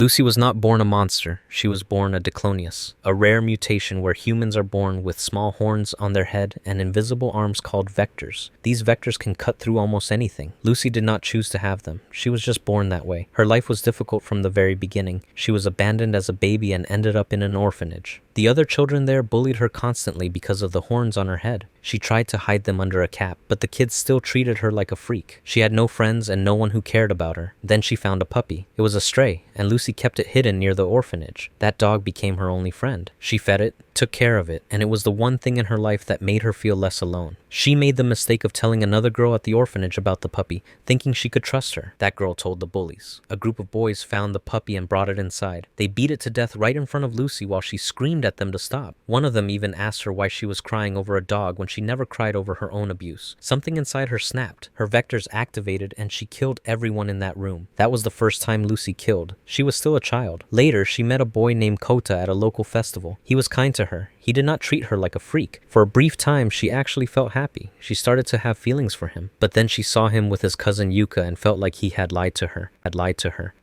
Lucy was not born a monster, she was born a Diclonius, a rare mutation where humans are born with small horns on their head and invisible arms called vectors. These vectors can cut through almost anything. Lucy did not choose to have them. She was just born that way. Her life was difficult from the very beginning. She was abandoned as a baby and ended up in an orphanage. The other children there bullied her constantly because of the horns on her head. She tried to hide them under a cap, but the kids still treated her like a freak. She had no friends and no one who cared about her. Then she found a puppy. It was a stray, and Lucy kept it hidden near the orphanage. That dog became her only friend. She fed it, took care of it, and it was the one thing in her life that made her feel less alone. She made the mistake of telling another girl at the orphanage about the puppy, thinking she could trust her. That girl told the bullies. A group of boys found the puppy and brought it inside. They beat it to death right in front of Lucy while she screamed at them to stop. One of them even asked her why she was crying over a dog when she never cried over her own abuse. Something inside her snapped. Her vectors activated and she killed everyone in that room. That was the first time Lucy killed. She was still a child. Later, she met a boy named Kota at a local festival. He was kind to her. He did not treat her like a freak. For a brief time, she actually felt happy. She started to have feelings for him. But then she saw him with his cousin Yuka and felt like he had lied to her.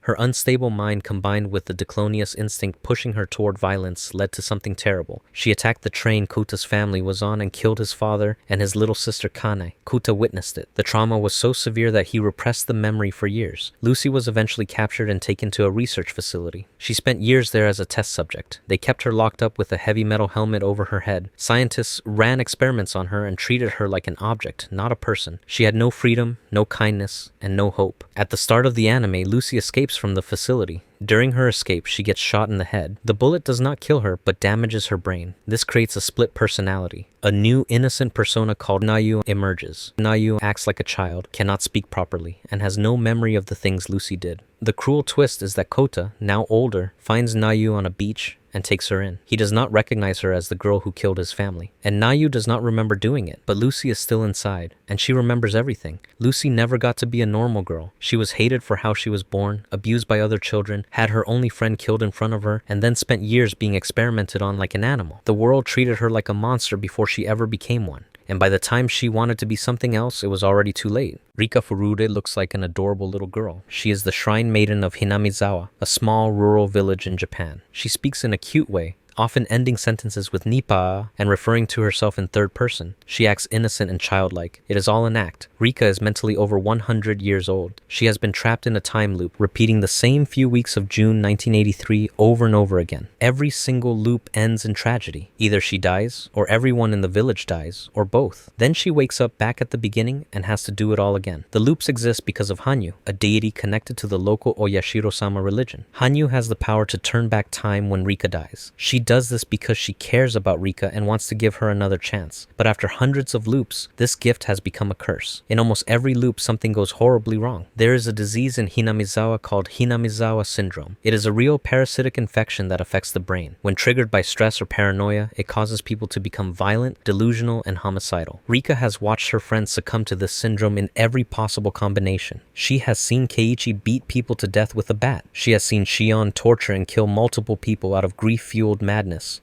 Her unstable mind combined with the Diclonius instinct pushing her toward violence led to something terrible. She attacked the train Kota's family was on and killed his father and his little sister Kane. Kota witnessed it. The trauma was so severe that he repressed the memory for years. Lucy was eventually captured and taken to a research facility. She spent years there as a test subject. They kept her locked up with a heavy metal helmet over her head. Scientists ran experiments on her and treated her like an object, not a person. She had no freedom, no kindness, and no hope. At the start of the anime, Lucy escapes from the facility. During her escape, she gets shot in the head. The bullet does not kill her, but damages her brain. This creates a split personality. A new innocent persona called Nayu emerges. Nayu acts like a child, cannot speak properly, and has no memory of the things Lucy did. The cruel twist is that Kota, now older, finds Nayu on a beach and takes her in. He does not recognize her as the girl who killed his family. And Nayu does not remember doing it, but Lucy is still inside, and she remembers everything. Lucy never got to be a normal girl. She was hated for how she was born, abused by other children, had her only friend killed in front of her, and then spent years being experimented on like an animal. The world treated her like a monster before she ever became one. And by the time she wanted to be something else, it was already too late. Rika Furude looks like an adorable little girl. She is the shrine maiden of Hinamizawa, a small rural village in Japan. She speaks in a cute way, often ending sentences with nipa and referring to herself in third person. She acts innocent and childlike. It is all an act. Rika is mentally over 100 years old. She has been trapped in a time loop, repeating the same few weeks of June 1983 over and over again. Every single loop ends in tragedy. Either she dies, or everyone in the village dies, or both. Then she wakes up back at the beginning and has to do it all again. The loops exist because of Hanyu, a deity connected to the local Oyashiro-sama religion. Hanyu has the power to turn back time when Rika dies. She does this because she cares about Rika and wants to give her another chance. But after hundreds of loops, this gift has become a curse. In almost every loop, something goes horribly wrong. There is a disease in Hinamizawa called Hinamizawa syndrome. It is a real parasitic infection that affects the brain. When triggered by stress or paranoia, it causes people to become violent, delusional, and homicidal. Rika has watched her friends succumb to this syndrome in every possible combination. She has seen Keiichi beat people to death with a bat. She has seen Shion torture and kill multiple people out of grief-fueled madness.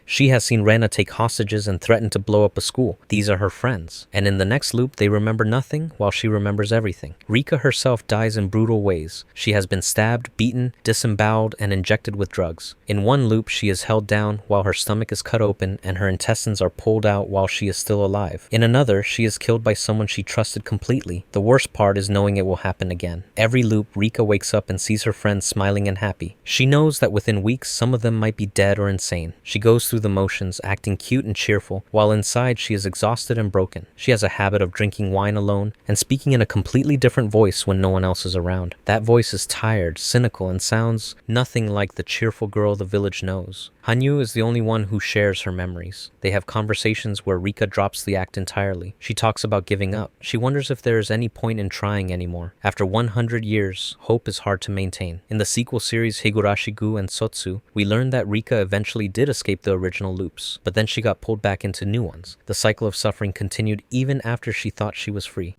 She has seen Rena take hostages and threaten to blow up a school. These are her friends. And in the next loop, they remember nothing while she remembers everything. Rika herself dies in brutal ways. She has been stabbed, beaten, disemboweled, and injected with drugs. In one loop, she is held down while her stomach is cut open and her intestines are pulled out while she is still alive. In another, she is killed by someone she trusted completely. The worst part is knowing it will happen again. Every loop, Rika wakes up and sees her friends smiling and happy. She knows that within weeks, some of them might be dead or insane. She goes through the motions, acting cute and cheerful, while inside she is exhausted and broken. She has a habit of drinking wine alone and speaking in a completely different voice when no one else is around. That voice is tired, cynical, and sounds nothing like the cheerful girl the village knows. Hanyu is the only one who shares her memories. They have conversations where Rika drops the act entirely. She talks about giving up. She wonders if there is any point in trying anymore. After 100 years, hope is hard to maintain. In the sequel series Higurashi-gu and Sotsu, we learned that Rika eventually did escape the original loops, but then she got pulled back into new ones. The cycle of suffering continued even after she thought she was free.